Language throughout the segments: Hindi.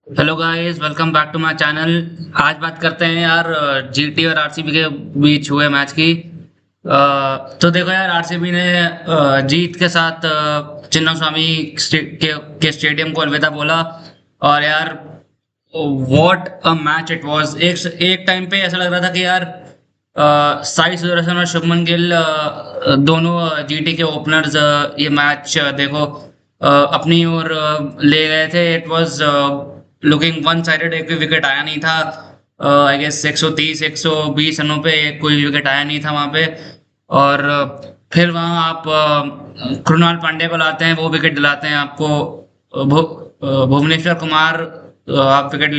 Hello guys, welcome back to my channel. आज बात करते हैं यार जीटी और आरसीबी के बीच हुए मैच की। तो देखो यार, आरसीबी ने जीत के साथ चिन्नास्वामी के स्टेडियम को अलविदा बोला। और यार, what a match it was. एक एक टाइम पे ऐसा लग रहा था कि यार साई सुदर्शन और शुभमन गिल दोनों जीटी के ओपनर्स ये मैच देखो अपनी ओर ले गए थे। It was looking one sided. एक भी विकेट आया नहीं था। आई गेस 130 120 रनों पे एक कोई विकेट आया नहीं था वहां पे। और फिर वहां आप कृणाल पांड्या को लाते हैं, वो विकेट दिलाते हैं आपको। भुवनेश्वर कुमार आप विकेट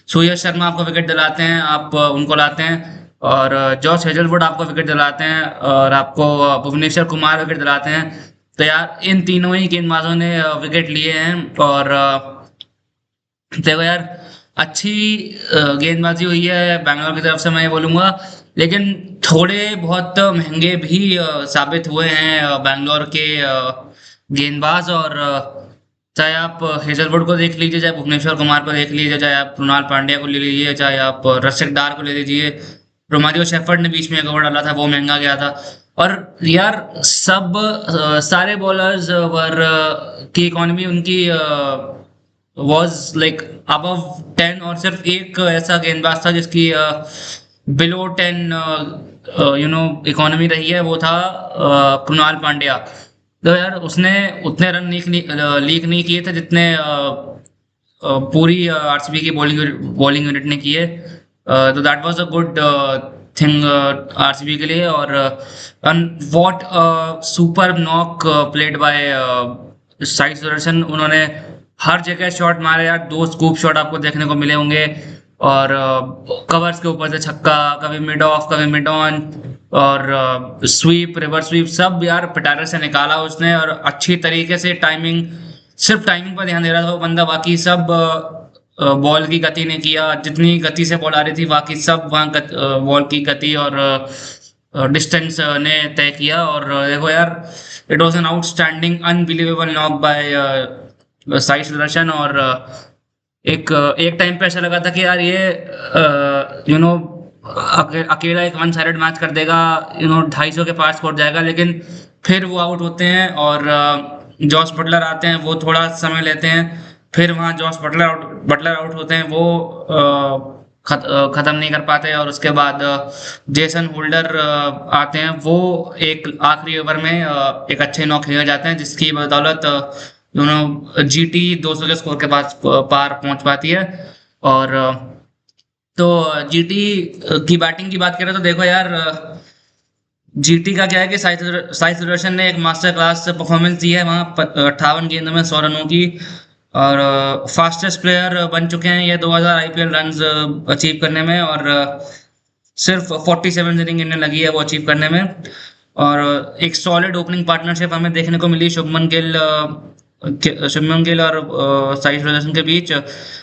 सूर्य शर्मा आपको विकेट दिलाते हैं, आप उनको लाते हैं। और जॉस हेजलवुड आपको विकेट दिलाते हैं, और आपको भुवनेश्वर कुमार विकेट दिलाते हैं। तो यार, इन तीनों ही गेंदबाजों ने विकेट लिए हैं। और देखो यार, अच्छी गेंदबाजी हुई है बैंगलोर की तरफ से, मैं ये बोलूंगा। लेकिन थोड़े बहुत महंगे भी साबित हुए हैं बैंगलोर के गेंदबाज। और चाहे आप हेजलवुड को देख लीजिए, चाहे भुवनेश्वर कुमार को देख लीजिए, चाहे आप कृणाल पांड्या को ले लीजिए, चाहे आप रसिक डार को ले लीजिए। रोमारियो शेफर्ड ने बीच में एक ओवर डाला था, वो महंगा गया था। और यार, सब सारे बॉलर्स वर की इकोनॉमी उनकी वाज लाइक अबव 10। और सिर्फ एक ऐसा गेंदबाज था जिसकी बिलो 10 इकोनॉमी रही है, वो था कृणाल पांड्या। तो यार, उसने उतने रन लीक नहीं किए थे जितने पूरी आरसीबी की बॉलिंग यूनिट ने किए। तो that was a good thing RCB के लिए। और what super knock played by Sai Sudarshan. उन्होंने हर जगह शॉट मारे यार, दो स्कूप शॉट आपको देखने को मिले होंगे। और कवर्स के ऊपर से छक्का, कभी मिड ऑफ कभी मिड ऑन, और स्वीप रिवर्स स्वीप सब यार पिटारे से निकाला उसने। और अच्छी तरीके से टाइमिंग, सिर्फ टाइमिंग पर ध्यान दे रहा था वो बंदा, बाकी सब बॉल की गति ने किया। जितनी गति से बॉल आ रही थी बाकी सब वहां बॉल की गति और डिस्टेंस ने तय किया। और देखो यार, it was an outstanding unbelievable knock by Sai Sudharsan. और एक टाइम पे ऐसा लगा था कि यार ये यू नो अकेला एक वन साइडेड मैच कर देगा, 250 के पार स्कोर जाएगा। लेकिन फिर वो आउट होते हैं और जॉस बटलर आते हैं, वो थोड़ा समय लेते हैं। फिर वहां जॉस बटलर आउट होते हैं, वो खत्म नहीं कर पाते। और उसके बाद जेसन होल्डर आते हैं, वो एक आखिरी ओवर में एक अच्छे नॉक खेले जाते हैं, जिसकी बदौलत जीटी 200 के स्कोर के पास पार पहुंच पाती है। और तो जीटी की बैटिंग की बात करें तो देखो यार, जीटी का क्या है कि साई सुदर्शन ने एक मास्टर क्लास परफॉर्मेंस दी है वहां 58 गेंदों में 100 रनों की। और फास्टेस्ट प्लेयर बन चुके हैं ये 2000 आईपीएल रन्स अचीव करने में। और सिर्फ 47 इनिंग इन्हें लगी है वो अचीव करने में। और एक सॉलिड ओपनिंग पार्टनरशिप हमें देखने को मिली शुभमन गिल और साई सुदर्शन के बीच।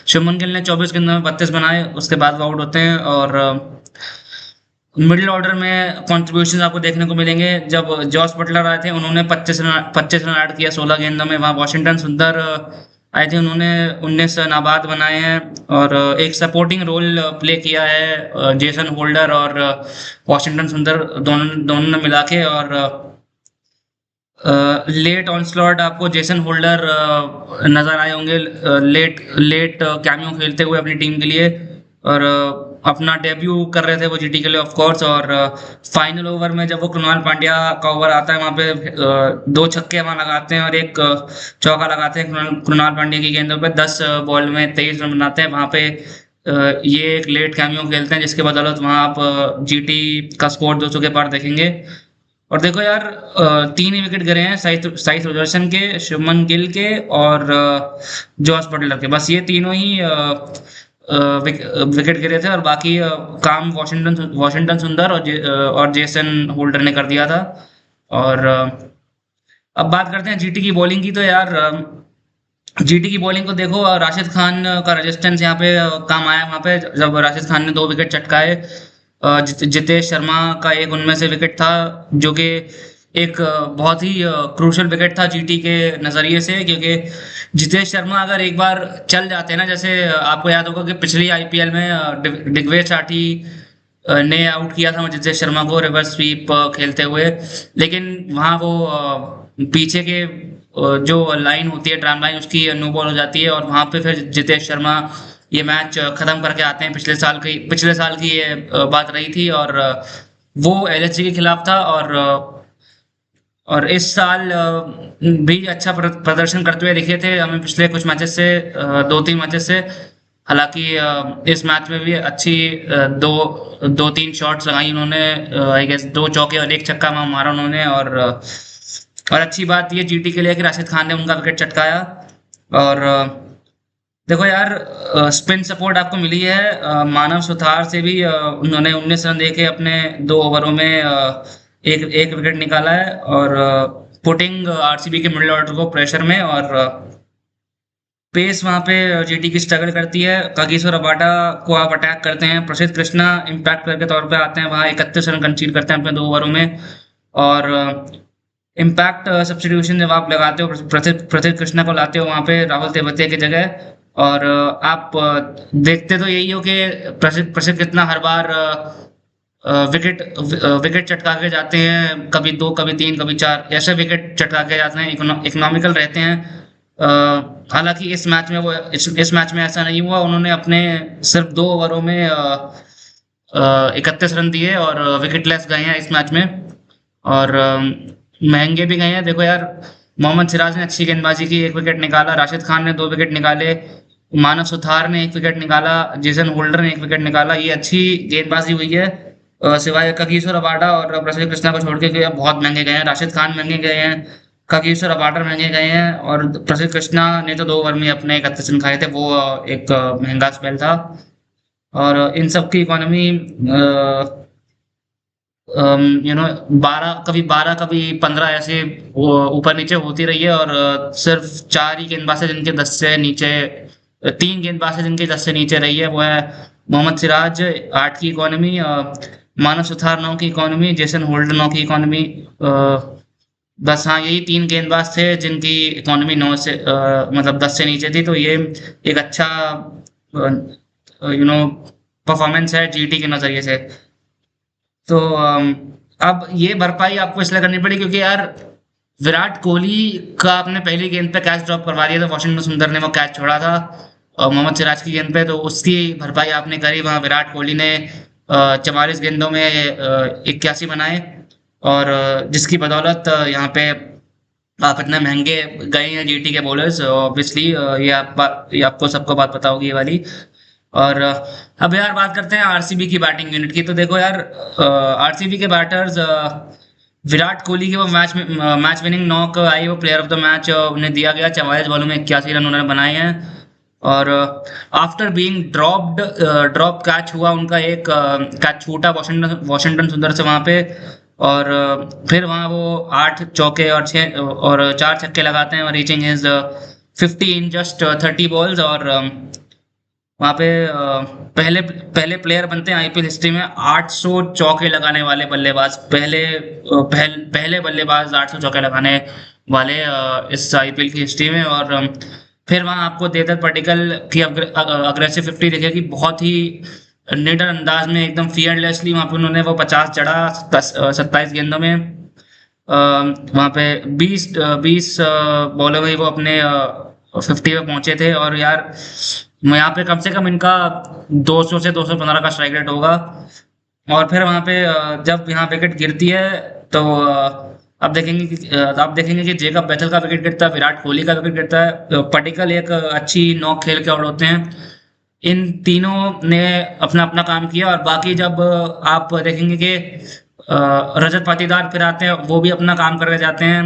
शुभमन गिल ने 24 गेंदों में 32 बनाए, उसके बाद वो आउट होते हैं। और मिडिल ऑर्डर में कॉन्ट्रीब्यूशन आपको देखने को मिलेंगे। जब जॉस बटलर आए थे, उन्होंने 25 रन ऐड किया 16 गेंदों में। वहां वॉशिंगटन सुंदर आए थे, उन्होंने 19 नाबाद बनाए हैं। और एक सपोर्टिंग रोल प्ले किया है जेसन होल्डर और वॉशिंगटन सुंदर, दोनों दोनों ने मिला के। और लेट ऑनस्लॉट आपको जेसन होल्डर नजर आए होंगे, लेट लेट कैमियो खेलते हुए अपनी टीम के लिए। और अपना डेब्यू कर रहे थे वो जीटी के लिए ऑफ कोर्स। और फाइनल ओवर में जब वो कृणाल पांड्या का ओवर आता है, वहां पे दो छक्के वहां लगाते हैं और एक चौका लगाते हैं कृणाल पांड्या की गेंदों पे। 10 बॉल में 23 रन बनाते हैं वहां पे। ये एक लेट कैमियो खेलते हैं, जिसके बदौलत वहां आप जीटी का स्कोर 200 के पार देखेंगे। और देखो यार, तीन ही विकेट गिरे हैं साई सुदर्शन के, शुभमन गिल के और जॉस बटलर के। बस ये तीनों ही विकेट गिरे थे। और बाकी काम वॉशिंगटन सुंदर और जेसन होल्डर ने कर दिया था। और अब बात करते हैं जीटी की बॉलिंग की। तो यार, जीटी की बॉलिंग को देखो, राशिद खान का रेजिस्टेंस यहाँ पे काम आया। वहां पे जब राशिद खान ने 2 विकेट चटकाए, जितेश शर्मा का एक उनमें से विकेट था, जो कि एक बहुत ही क्रूशल विकेट था जीटी के नजरिए से, क्योंकि जितेश शर्मा अगर एक बार चल जाते हैं ना, जैसे आपको याद होगा कि पिछली आईपीएल में दिग्विजय चाटी ने आउट किया था जितेश शर्मा को रिवर्स स्वीप खेलते हुए, लेकिन वहां वो पीछे के जो लाइन होती है ट्राम लाइन, उसकी नो बॉल हो जाती है और वहां पे फिर जितेश शर्मा ये मैच खत्म करके आते हैं। पिछले साल की ये बात रही थी, और वो एलएसजी के खिलाफ था, और इस साल भी अच्छा प्रदर्शन करते हुए दिखे थे हमें पिछले कुछ मैचेस से, 2-3 मैचेस से। हालांकि इस मैच में भी अच्छी दो दो तीन शॉट्स लगाई उन्होंने, आई गेस 2 चौके और 1 छक्का मारा उन्होंने, और अच्छी बात ये जीटी के लिए कि राशिद खान ने उनका विकेट चटकाया। और देखो यार, स्पिन सपोर्ट आपको मिली है, मानव सुथार से भी उन्होंने 19 रन देके अपने 2 ओवरों में एक एक विकेट निकाला है, और पुटिंग आरसीबी के मिडिल ऑर्डर को प्रेशर में। और पेस वहां पे जीटी की स्ट्रगल करती है। कागिसो रबाडा को आप अटैक करते हैं, प्रसिद्ध कृष्णा इम्पैक्ट प्लेयर के तौर पे आते हैं, वहां 31 रन कंसीड करते हैं अपने 2 ओवरों में। और इम्पैक्ट सब्स्टिट्यूशन जब आप लगाते हो, प्रसिद्ध कृष्णा को लाते हो वहां पे राहुल तेवतिया की जगह, और आप देखते तो यही हो कि प्रसिद्ध कृष्णा हर बार विकेट विकेट चटका के जाते हैं, कभी 2 कभी 3 कभी 4 ऐसे विकेट चटका के जाते हैं, इकोनॉमिकल रहते हैं। हालांकि इस मैच में ऐसा नहीं हुआ, उन्होंने अपने सिर्फ 2 ओवरों में 31 रन दिए और विकेट लेस गए हैं इस मैच में, और महंगे भी गए हैं। देखो यार, मोहम्मद सिराज ने अच्छी गेंदबाजी की, 1 विकेट निकाला, राशिद खान ने 2 विकेट निकाले, मानव सुथार ने 1 विकेट निकाला, जेसन होल्डर ने 1 विकेट निकाला, ये अच्छी गेंदबाजी हुई है। सिवाय कागिसो रबाडा और प्रसिद्ध कृष्णा को छोड़ के बहुत महंगे गए हैं। राशिद खान महंगे गए हैं, कागिसो रबाडा महंगे गए हैं, और प्रसिद्ध कृष्णा ने तो 2 ओवर में अपने 31 रन खाए थे, वो एक महंगा स्पेल था। और इन सब की इकोनॉमी 12 कभी 15 ऐसे ऊपर नीचे होती रही है, और सिर्फ 4 ही गेंदबाज है जिनके 10 से नीचे, 3 गेंदबाज है जिनके 10 से नीचे रही है, वो है मोहम्मद सिराज 8 की इकोनॉमी, मानव सुथार 9 की इकोनॉमी, जेसन होल्डर 9 की इकोनॉमी। बस हाँ, यही 3 गेंदबाज थे जिनकी इकोनॉमी 9 से मतलब 10 से नीचे थी, तो ये एक अच्छा परफॉर्मेंस है जीटी के नजरिए से। तो अब ये भरपाई आपको इसलिए करनी पड़ी क्योंकि यार विराट कोहली का आपने पहली गेंद पे कैच ड्रॉप करवा दिया था, वाशिंगटन सुंदर ने वो कैच छोड़ा था मोहम्मद सिराज की गेंद पे, तो उसकी भरपाई आपने करी। वहां विराट कोहली ने 44 गेंदों में 81 बनाए, और जिसकी बदौलत यहाँ पे आप इतने महंगे गए हैं जीटी के बॉलर्स। ऑब्वियसली ये आपको सबको बात पता होगी ये वाली। और अब यार बात करते हैं आरसीबी की बैटिंग यूनिट की। तो देखो यार, आरसीबी के बैटर्स, विराट कोहली के वो मैच विनिंग नॉक आई, वो प्लेयर ऑफ द मैच उन्हें दिया गया। 44 बॉलों में 81 रन उन्होंने बनाए हैं, और आफ्टर बीइंग ड्रॉप कैच हुआ उनका, एक कैच छूटा वॉशिंगटन सुंदर से वहां पे, और फिर वहां वो 8 चौके और 4 छक्के लगाते हैं, और reaching his 50 in just 30 balls. और वहां पे पहले पहले प्लेयर बनते हैं आईपीएल हिस्ट्री में 800 चौके लगाने वाले बल्लेबाज, पहले बल्लेबाज 800 चौके लगाने वाले इस आईपीएल की हिस्ट्री में। और फिर वहां आपको देवदत्त पडिक्कल की अग्रेसिव 50 दिखेगी, बहुत ही निडर अंदाज में, एकदम फियरलेसली वहां पे उन्होंने वो 50 चढ़ा 27 गेंदों में। वहां पे 20 बॉलों में वो अपने 50 पे पहुंचे थे। और यार यहाँ पे कम से कम इनका 200 से 215 का स्ट्राइक रेट होगा। और फिर वहां पे जब यहाँ विकेट गिरती है, तो आप देखेंगे कि जेकब बैथल का विकेट गिरता है, विराट कोहली का विकेट गिरता है, पडिक्कल एक अच्छी नॉक खेल के आउट होते हैं। इन तीनों ने अपना अपना काम किया, और बाकी जब आप देखेंगे कि रजत पाटीदार फिर आते हैं, वो भी अपना काम करके जाते हैं,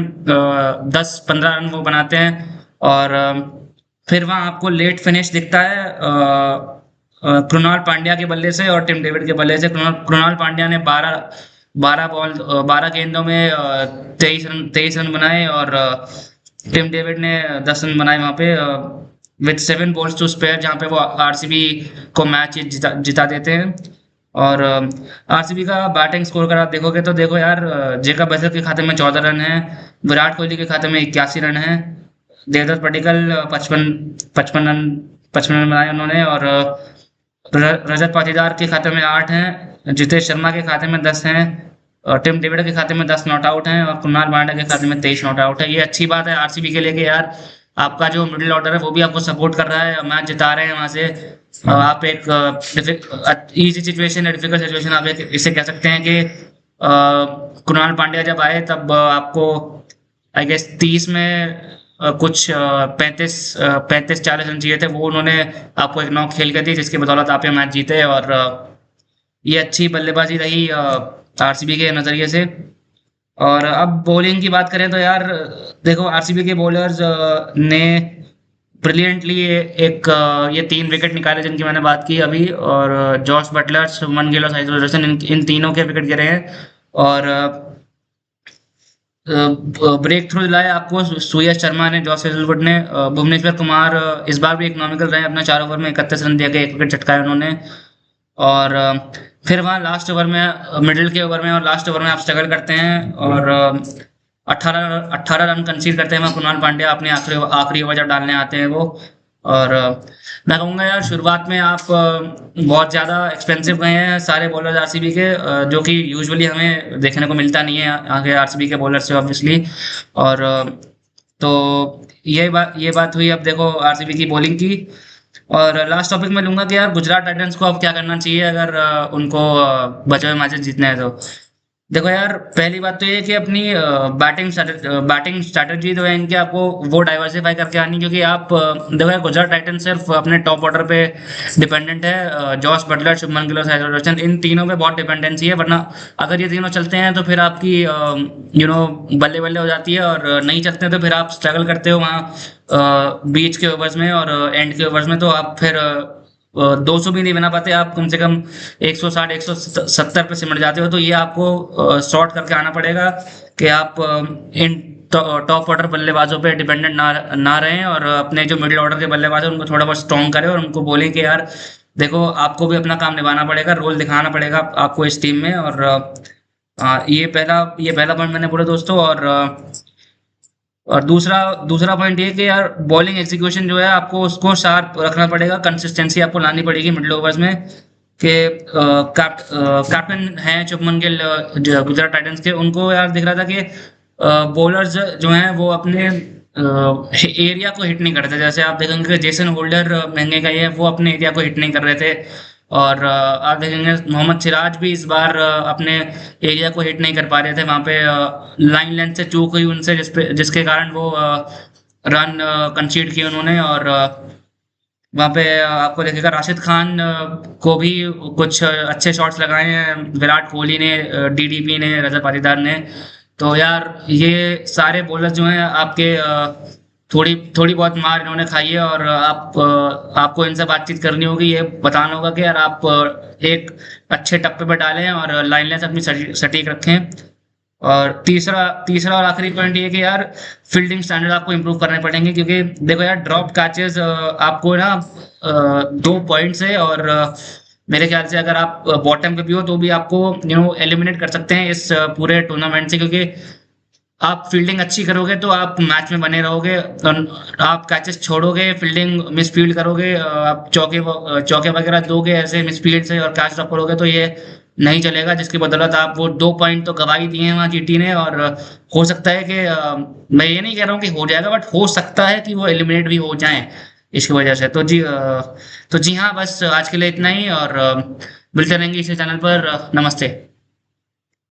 10-15 रन वो बनाते हैं। और फिर वहां आपको लेट फिनिश दिखता है कृणाल पांड्या के बल्ले से और टिम डेविड के बल्ले से। कृणाल पांड्या ने 12 गेंदों में 23 रन बनाए, और टिम डेविड ने 10 रन बनाए वहां पे विद 7 बॉल्स टू स्पेयर, जहां पे वो आरसीबी को मैच जिता देते हैं। और आरसीबी का बैटिंग स्कोर अगर आप देखोगे तो देखो यार, जेकब बैसल के खाते में 14 रन है, विराट कोहली के खाते में 81 रन है, देवदत्त पडिक्कल 55 रन 55 रन बनाए उन्होंने, और रजत पाटीदार के खाते में 8 हैं, जितेश शर्मा के खाते में 10 हैं, और टिम डेविड के खाते में 10 नॉट आउट हैं, और कुणाल पांड्या के खाते में 23 नॉट आउट है। ये अच्छी बात है आरसीबी के लिए कि यार आपका जो मिडिल ऑर्डर है वो भी आपको सपोर्ट कर रहा है, मैच जिता रहे हैं वहां से। आप एक इजी सिचुएशन या डिफिकल्ट सिचुएशन आप एक इसे कह सकते हैं कि कुणाल पांड्या जब आए तब आपको आई गेस 30 में कुछ 35-40 रन चाहिए थे, वो उन्होंने आपको एक नॉक खेल के दी, जिसकी बदौलत आप ये मैच जीते। और ये अच्छी बल्लेबाजी रही आरसीबी के नजरिए से। और अब बॉलिंग की बात करें तो यार देखो, आरसीबी के बॉलर्स ने ब्रिलियंटली एक ये 3 विकेट निकाले जिनकी मैंने बात की अभी, और जॉश बटलर, शुभमन गिल और साई सुदर्शन, इन तीनों के विकेट गिरे हैं। और ब्रेक थ्रू दिलाया आपको सूर्य शर्मा ने, जॉस हेजलवुड ने, भुवनेश्वर कुमार इस बार भी इकोनॉमिकल रहे, अपना 4 ओवर में 31 रन दिया, 1 विकेट चटकाया उन्होंने। और फिर वहाँ लास्ट ओवर में, मिडिल के ओवर में और लास्ट ओवर में आप स्ट्रगल करते हैं, और 18 रन कंसीड करते हैं वहाँ कुणाल पांड्या अपने आखिरी आखिरी ओवर जब डालने आते हैं वो। और मैं कहूँगा यार, शुरुआत में आप बहुत ज़्यादा एक्सपेंसिव गए हैं सारे बॉलर्स आरसीबी के, जो कि यूजुअली हमें देखने को मिलता नहीं है आगे आरसीबी के बॉलर से ऑब्वियसली। और तो ये बात हुई। अब देखो आरसीबी की बॉलिंग की, और लास्ट टॉपिक में लूंगा कि यार गुजरात टाइटंस को अब क्या करना चाहिए अगर उनको बचे हुए मैचेस जीतने हैं तो। देखो यार, पहली बात तो ये है कि अपनी बैटिंग स्ट्रैटेजी जो है इनकी, आपको वो डाइवर्सिफाई करके आनी, क्योंकि आप देखो यार, गुजरात टाइटंस सिर्फ अपने टॉप ऑर्डर पे डिपेंडेंट है। जॉस बटलर, शुभमन गिल और साई सुदर्शन, इन तीनों पे बहुत डिपेंडेंसी है, वरना अगर ये तीनों चलते हैं तो फिर आपकी बल्ले बल्ले हो जाती है, और नहीं चलते हैं तो फिर आप स्ट्रगल करते हो वहाँ बीच के ओवर्स में और एंड के ओवर्स में, तो आप फिर 200 भी नहीं बना पाते, आप कम से कम 160 170 पे सिमट जाते हो। तो ये आपको शॉर्ट करके आना पड़ेगा कि आप इन टॉप ऑर्डर बल्लेबाजों पे डिपेंडेंट ना रहें, और अपने जो मिडिल ऑर्डर के बल्लेबाज हैं उनको थोड़ा बहुत स्ट्रॉन्ग करें, और उनको बोलें कि यार देखो, आपको भी अपना काम निभाना पड़ेगा, रोल दिखाना पड़ेगा आपको इस टीम में। और ये पहला पॉइंट मैंने बोला दोस्तों। और दूसरा दूसरा पॉइंट ये कि यार बॉलिंग एग्जीक्यूशन जो है आपको उसको शार्प रखना पड़ेगा, कंसिस्टेंसी आपको लानी पड़ेगी मिडिल ओवर्स में। कि कैप्टन हैं शुभमन गिल जो गुजरात टाइटंस के, उनको यार दिख रहा था कि बॉलर्स जो हैं वो अपने एरिया को हिट नहीं करते। जैसे आप देखेंगे कि जेसन होल्डर महंगे का ही है, वो अपने एरिया को हिट नहीं कर रहे थे। और आप देखेंगे मोहम्मद सिराज भी इस बार अपने एरिया को हिट नहीं कर पा रहे थे, वहां पे लाइन लेंथ से चूक हुई उनसे, जिसके कारण वो रन कंसीड किए उन्होंने। और वहां पे आपको देखेगा राशिद खान को भी कुछ अच्छे शॉट्स लगाए हैं, विराट कोहली ने, डीडीपी ने, रजत पाटीदार ने। तो यार ये सारे बॉलर्स जो हैं आपके थोड़ी थोड़ी बहुत मार इन्होंने खाई है, और आपको इनसे बातचीत करनी होगी, ये बताना होगा कि यार आप एक अच्छे टप्पे पर डालें और लाइन लेंथ अपनी सटीक रखें। और तीसरा तीसरा और आखिरी पॉइंट ये कि यार फील्डिंग स्टैंडर्ड आपको इम्प्रूव करने पड़ेंगे, क्योंकि देखो यार, ड्रॉप कैचेस आपको ना 2 पॉइंट्स है, और मेरे ख्याल से अगर आप बॉटम पे भी हो तो भी आपको एलिमिनेट कर सकते हैं इस पूरे टूर्नामेंट से, क्योंकि आप फील्डिंग अच्छी करोगे तो आप मैच में बने रहोगे। और आप कैचेस छोड़ोगे, फील्डिंग मिस फील्ड करोगे, आप चौके वगैरह दोगे ऐसे मिस फील्ड से और कैच ड्रॉप करोगे तो ये नहीं चलेगा, जिसकी बदौलत आप वो 2 पॉइंट तो गवा ही दिए हैं वहाँ जीटी ने। और हो सकता है कि मैं ये नहीं कह रहा हूँ कि हो जाएगा, बट हो सकता है कि वो एलिमिनेट भी हो जाए इसकी वजह से। तो जी हाँ, बस आज के लिए इतना ही, और मिलते रहेंगे इसी चैनल पर। नमस्ते।